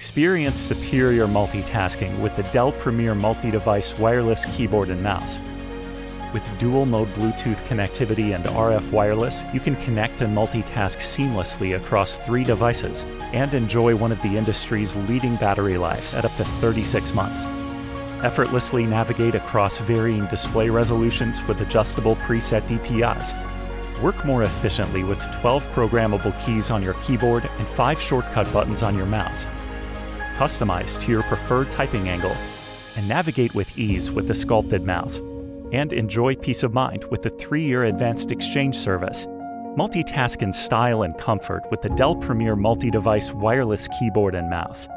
Experience superior multitasking with the Dell Premier Multi-Device Wireless Keyboard and Mouse. With dual-mode Bluetooth connectivity and RF wireless, you can connect and multitask seamlessly across 3 devices and enjoy one of the industry's leading battery lives at up to 36 months. Effortlessly navigate across varying display resolutions with adjustable preset DPIs. Work more efficiently with 12 programmable keys on your keyboard and 5 shortcut buttons on your mouse. Customize to your preferred typing angle, and navigate with ease with the sculpted mouse. And enjoy peace of mind with the 3-year advanced exchange service. Multitask in style and comfort with the Dell Premier Multi-Device Wireless Keyboard and Mouse.